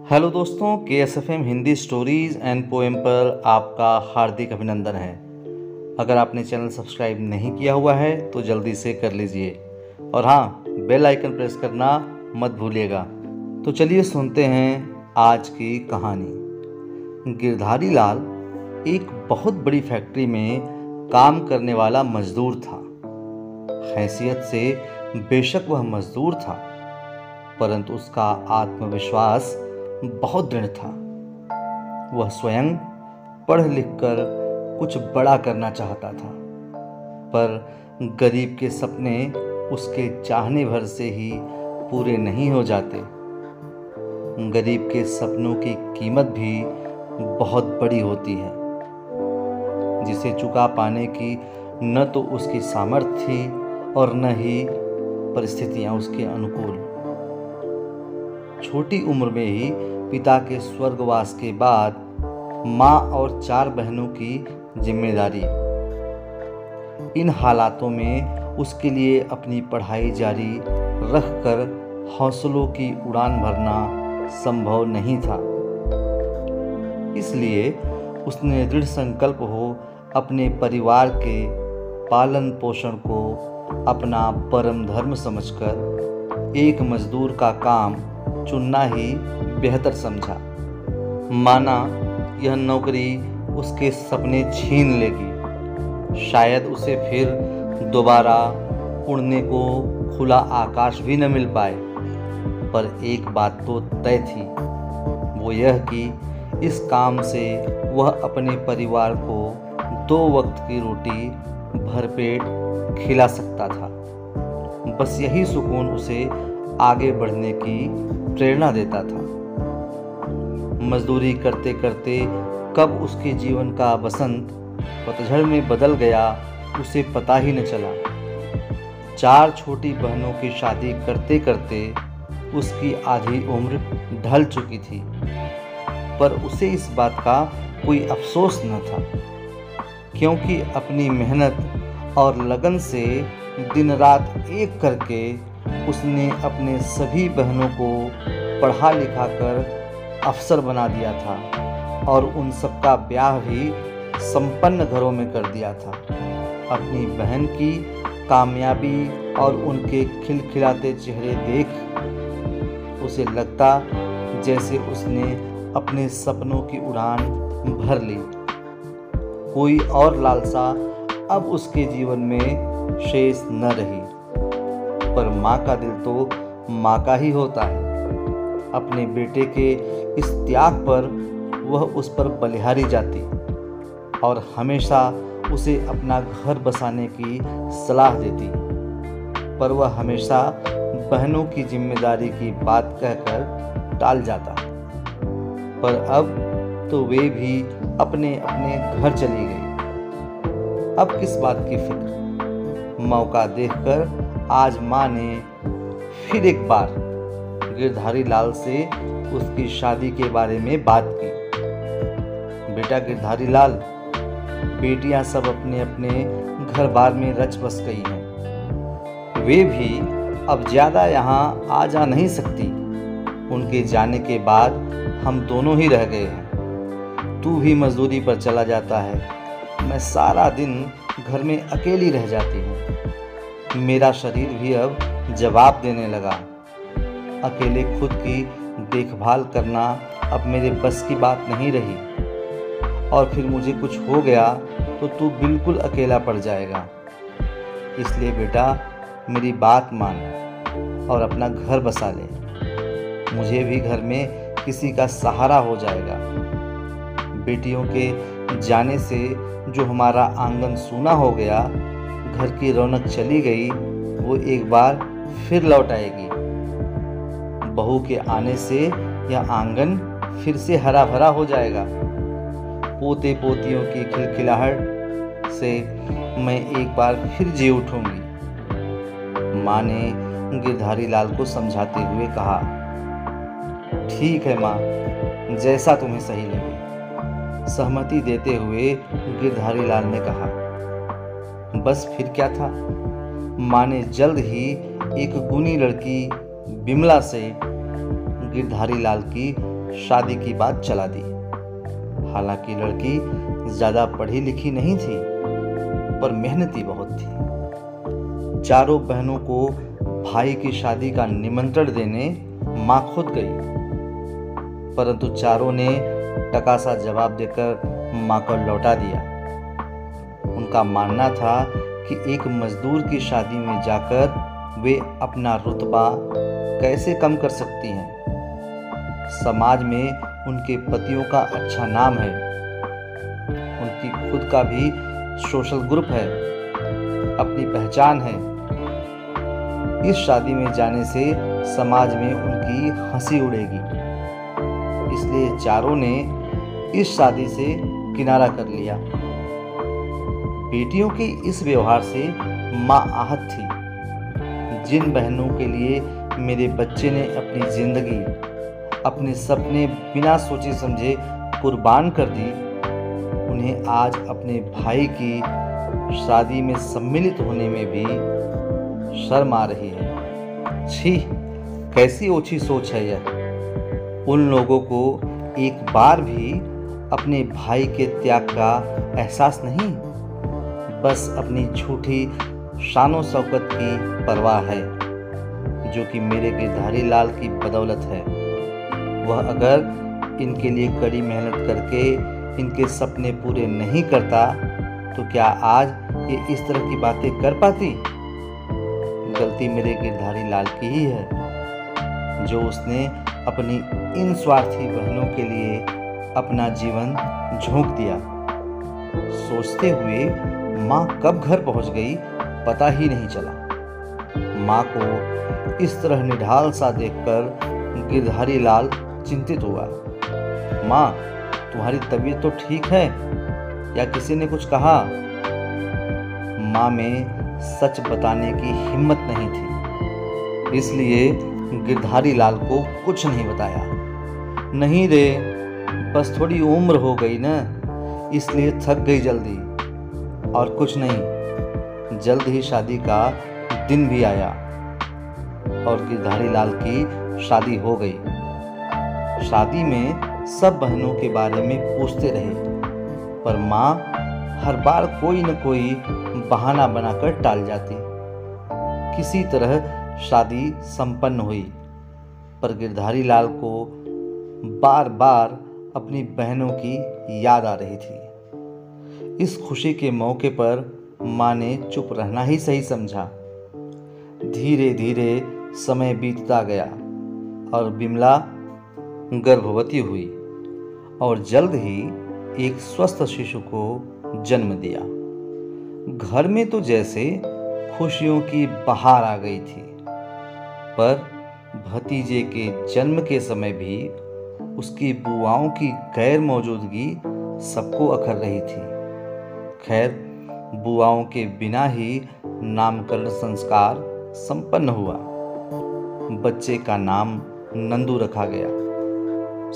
Hello दोस्तों, KSFM Hindi stories and poem पर आपका हार्दिक अभिनंदन है। अगर आपने चैनल सब्सक्राइब नहीं किया हुआ है तो जल्दी से कर लीजिए और हाँ, बेल आइकन प्रेस करना मत भूलिएगा। तो चलिए सुनते हैं आज की कहानी। गिरधारी लाल एक बहुत बड़ी फैक्ट्री में काम करने वाला मजदूर था। हैसियत से बेशक वह मजदूर था, परंतु उसका आत्मविश्वास बहुत दृढ़ था। वह स्वयं पढ़ लिख कर कुछ बड़ा करना चाहता था, पर गरीब के सपने उसके चाहने भर से ही पूरे नहीं हो जाते। गरीब के सपनों की कीमत भी बहुत बड़ी होती है, जिसे चुका पाने की न तो उसकी सामर्थ्य थी और न ही परिस्थितियां उसके अनुकूल। छोटी उम्र में ही पिता के स्वर्गवास के बाद माँ और 4 बहनों की जिम्मेदारी। इन हालातों में उसके लिए अपनी पढ़ाई जारी रखकर हौसलों की उड़ान भरना संभव नहीं था। इसलिए उसने दृढ़ संकल्प हो अपने परिवार के पालन पोषण को अपना परम धर्म समझकर एक मजदूर का काम चुनना ही बेहतर समझा। माना यह नौकरी उसके सपने छीन लेगी, शायद उसे फिर दोबारा उड़ने को खुला आकाश भी न मिल पाए, पर एक बात तो तय थी, वो यह कि इस काम से वह अपने परिवार को 2 वक्त की रोटी भरपेट खिला सकता था। बस यही सुकून उसे आगे बढ़ने की प्रेरणा देता था। मजदूरी करते करते कब उसके जीवन का बसंत पतझड़ में बदल गया उसे पता ही न चला। 4 छोटी बहनों की शादी करते करते उसकी आधी उम्र ढल चुकी थी, पर उसे इस बात का कोई अफसोस न था, क्योंकि अपनी मेहनत और लगन से दिन रात एक करके उसने अपने सभी बहनों को पढ़ा लिखा कर अफसर बना दिया था और उन सबका ब्याह भी संपन्न घरों में कर दिया था। अपनी बहन की कामयाबी और उनके खिलखिलाते चेहरे देख उसे लगता जैसे उसने अपने सपनों की उड़ान भर ली। कोई और लालसा अब उसके जीवन में शेष न रही, पर माँ का दिल तो माँ का ही होता है। अपने बेटे के इस त्याग पर वह उस पर बलिहारी जाती और हमेशा उसे अपना घर बसाने की सलाह देती, पर वह हमेशा बहनों की जिम्मेदारी की बात कहकर टाल जाता। पर अब तो वे भी अपने अपने घर चली गई। अब किस बात की फिक्र। मौका देखकर आज माँ ने फिर एक बार गिरधारी लाल से उसकी शादी के बारे में बात की। बेटा गिरधारी लाल, बेटियां सब अपने अपने घर बार में रच बस गई हैं। वे भी अब ज़्यादा यहाँ आ जा नहीं सकती। उनके जाने के बाद हम दोनों ही रह गए हैं। तू भी मजदूरी पर चला जाता है, मैं सारा दिन घर में अकेली रह जाती हूँ। मेरा शरीर भी अब जवाब देने लगा। अकेले खुद की देखभाल करना अब मेरे बस की बात नहीं रही, और फिर मुझे कुछ हो गया तो तू बिल्कुल अकेला पड़ जाएगा। इसलिए बेटा मेरी बात मान और अपना घर बसा ले। मुझे भी घर में किसी का सहारा हो जाएगा। बेटियों के जाने से जो हमारा आंगन सूना हो गया, घर की रौनक चली गई, वो एक बार फिर लौट आएगी। बहू के आने से यह आंगन फिर से हरा भरा हो जाएगा। पोते पोतियों की खिलखिलाहट से मैं एक बार फिर जी उठूंगी। माँ ने गिरधारी लाल को समझाते हुए कहा, ठीक है माँ, जैसा तुम्हें सही लगे। सहमति देते हुए गिरधारी लाल ने कहा। बस फिर क्या था, माँ ने जल्द ही एक गुणी लड़की बिमला से गिरधारी लाल की शादी की बात चला दी। हालांकि लड़की ज़्यादा पढ़ी लिखी नहीं थी, पर मेहनती बहुत थी। चारों बहनों को भाई की शादी का निमंत्रण देने माँ खुद गई, परंतु चारों ने टकासा जवाब देकर माँ को लौटा दिया। उनका मानना था कि एक मजदूर की शादी में जाकर वे अपना रुतबा कैसे कम कर सकती हैं। समाज में उनके पतियों का अच्छा नाम है, उनकी खुद का भी सोशल ग्रुप है, अपनी पहचान है। इस शादी में जाने से समाज में उनकी हंसी उड़ेगी, इसलिए चारों ने इस शादी से किनारा कर लिया। बेटियों के इस व्यवहार से माँ आहत थी। जिन बहनों के लिए मेरे बच्चे ने अपनी जिंदगी, अपने सपने बिना सोचे समझे कुर्बान कर दी, उन्हें आज अपने भाई की शादी में सम्मिलित होने में भी शर्म आ रही है। छी, कैसी ओछी सोच है यह। उन लोगों को एक बार भी अपने भाई के त्याग का एहसास नहीं, बस अपनी झूठी शानो शौकत की परवाह है, जो कि मेरे गिरधारी लाल की बदौलत है। वह अगर इनके लिए कड़ी मेहनत करके इनके सपने पूरे नहीं करता तो क्या आज ये इस तरह की बातें कर पाती। गलती मेरे गिरधारी लाल की ही है, जो उसने अपनी इन स्वार्थी बहनों के लिए अपना जीवन झोंक दिया। सोचते हुए माँ कब घर पहुंच गई पता ही नहीं चला। माँ को इस तरह निढाल सा देखकर गिरधारी लाल चिंतित हुआ। माँ, तुम्हारी तबीयत तो ठीक है या किसी ने कुछ कहा? माँ में सच बताने की हिम्मत नहीं थी, इसलिए गिरधारी लाल को कुछ नहीं बताया। नहीं रे, बस थोड़ी उम्र हो गई ना, इसलिए थक गई जल्दी, और कुछ नहीं। जल्द ही शादी का दिन भी आया और गिरधारी लाल की शादी हो गई। शादी में सब बहनों के बारे में पूछते रहे, पर माँ हर बार कोई न कोई बहाना बनाकर टाल जाती। किसी तरह शादी संपन्न हुई, पर गिरधारी लाल को बार बार अपनी बहनों की याद आ रही थी। इस खुशी के मौके पर माँ ने चुप रहना ही सही समझा। धीरे धीरे समय बीतता गया और बिमला गर्भवती हुई और जल्द ही एक स्वस्थ शिशु को जन्म दिया। घर में तो जैसे खुशियों की बहार आ गई थी, पर भतीजे के जन्म के समय भी उसकी बुआओं की गैर मौजूदगी सबको अखर रही थी। खैर, बुआओं के बिना ही नामकरण संस्कार संपन्न हुआ। बच्चे का नाम नंदू रखा गया।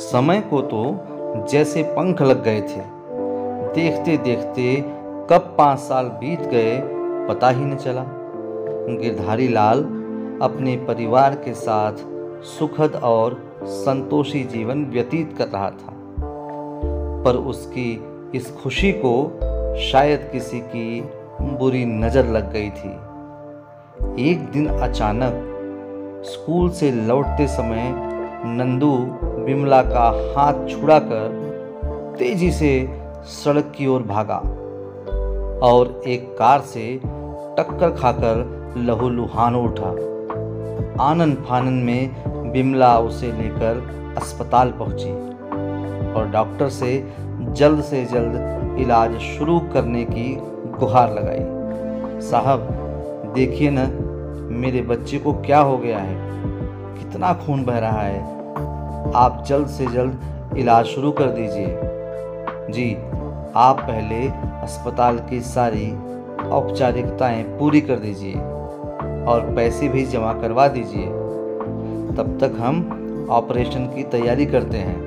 समय को तो जैसे पंख लग गए थे। देखते देखते कब 5 साल बीत गए पता ही न चला। गिरधारी लाल अपने परिवार के साथ सुखद और संतोषी जीवन व्यतीत कर रहा था, पर उसकी इस खुशी को शायद किसी की बुरी नजर लग गई थी। एक दिन अचानक स्कूल से लौटते समय नंदू बिमला का हाथ छुड़ाकर तेजी से सड़क की ओर भागा और एक कार से टक्कर खाकर लहूलुहान उठा। आनन फानन में बिमला उसे लेकर अस्पताल पहुंची और डॉक्टर से जल्द इलाज शुरू करने की गुहार लगाई। साहब, देखिए न, मेरे बच्चे को क्या हो गया है, कितना खून बह रहा है। आप जल्द से जल्द इलाज शुरू कर दीजिए। जी, आप पहले अस्पताल की सारी औपचारिकताएं पूरी कर दीजिए और पैसे भी जमा करवा दीजिए। तब तक हम ऑपरेशन की तैयारी करते हैं।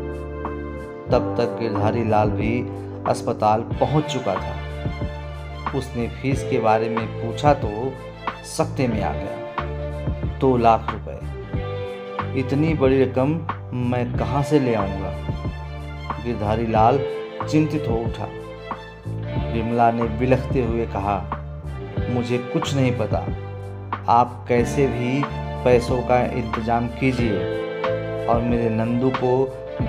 तब तक गिरधारी लाल भी अस्पताल पहुंच चुका था। उसने फीस के बारे में पूछा तो सकते में आ गया। 2 लाख रुपए। इतनी बड़ी रकम मैं कहाँ से ले आऊँगा? गिरधारी लाल चिंतित हो उठा। विमला ने बिलखते हुए कहा, मुझे कुछ नहीं पता, आप कैसे भी पैसों का इंतजाम कीजिए और मेरे नंदू को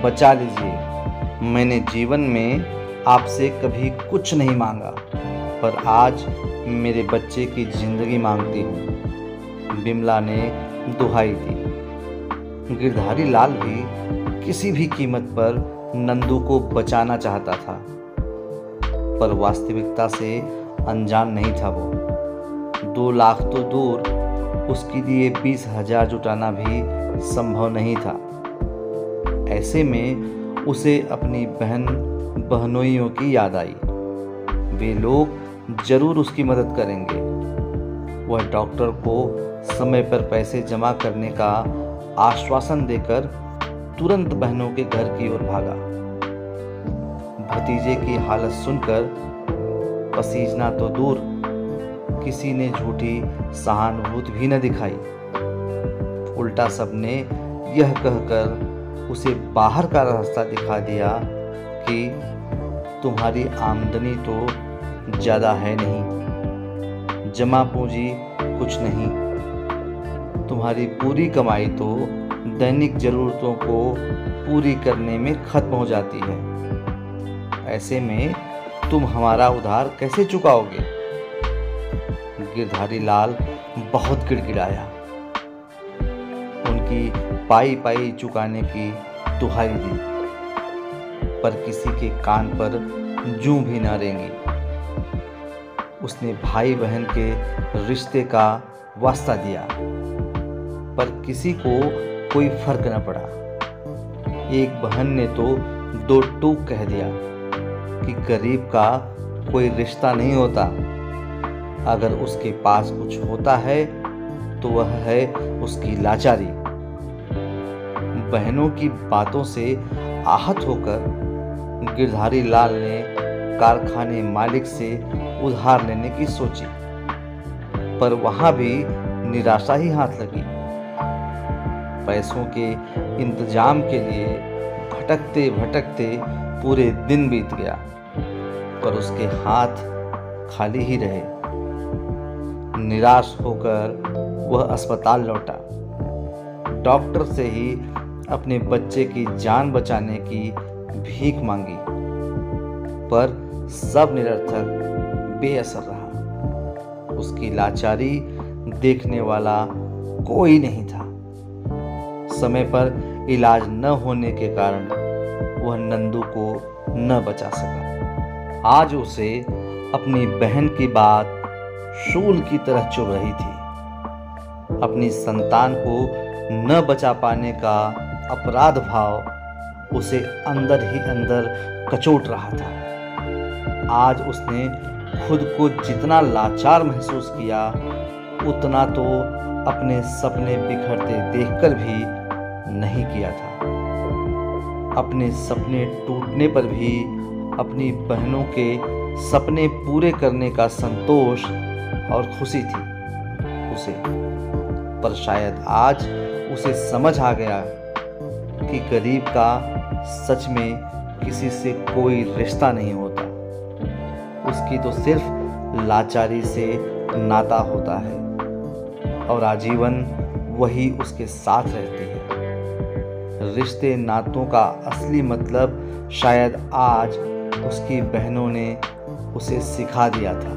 बचा लीजिए। मैंने जीवन में आपसे कभी कुछ नहीं मांगा, पर आज मेरे बच्चे की जिंदगी मांगती हूँ, विमला ने दुहाई दी। गिरधारी लाल भी किसी भी कीमत पर नंदू को बचाना चाहता था, पर वास्तविकता से अनजान नहीं था वो। 2 लाख तो दूर, उसके लिए 20,000 जुटाना भी संभव नहीं था। ऐसे में उसे अपनी बहनोइयों की याद आई। वे लोग जरूर उसकी मदद करेंगे। वह डॉक्टर को समय पर पैसे जमा करने का आश्वासन देकर तुरंत बहनों के घर की ओर भागा। भतीजे की हालत सुनकर पसीजना तो दूर, किसी ने झूठी सहानुभूति भी न दिखाई। उल्टा सबने यह कहकर उसे बाहर का रास्ता दिखा दिया कि तुम्हारी आमदनी तो ज़्यादा है नहीं, जमा पूंजी कुछ नहीं, तुम्हारी पूरी कमाई तो दैनिक ज़रूरतों को पूरी करने में खत्म हो जाती है। ऐसे में तुम हमारा उधार कैसे चुकाओगे? गिरधारी लाल बहुत गिड़गिड़ाया। उनकी पाई पाई चुकाने की दुहाई दी, पर किसी के कान पर जूं भी न रेंगी। उसने भाई बहन के रिश्ते का वास्ता दिया, पर किसी को कोई फर्क न पड़ा। एक बहन ने तो 2 टूक कह दिया कि गरीब का कोई रिश्ता नहीं होता, अगर उसके पास कुछ होता है तो वह है उसकी लाचारी। बहनों की बातों से आहत होकर गिरधारी लाल ने कारखाने मालिक से उधार लेने की सोची, पर वहां भी निराशा ही हाथ लगी। पैसों के इंतजाम के लिए भटकते भटकते पूरे दिन बीत गया, पर उसके हाथ खाली ही रहे। निराश होकर वह अस्पताल लौटा। डॉक्टर से ही अपने बच्चे की जान बचाने की भीख मांगी, पर सब निरर्थक बेअसर रहा। उसकी लाचारी देखने वाला कोई नहीं था। समय पर इलाज न होने के कारण वह नंदू को न बचा सका। आज उसे अपनी बहन की बात शूल की तरह चुभ रही थी। अपनी संतान को न बचा पाने का अपराध भाव उसे अंदर ही अंदर कचोट रहा था। आज उसने खुद को जितना लाचार महसूस किया, उतना तो अपने सपने बिखरते देखकर भी नहीं किया था। अपने सपने टूटने पर भी अपनी बहनों के सपने पूरे करने का संतोष और खुशी थी उसे। पर शायद आज उसे समझ आ गया कि गरीब का सच में किसी से कोई रिश्ता नहीं होता। उसकी तो सिर्फ लाचारी से नाता होता है और आजीवन वही उसके साथ रहती है। रिश्ते नातों का असली मतलब शायद आज उसकी बहनों ने उसे सिखा दिया था।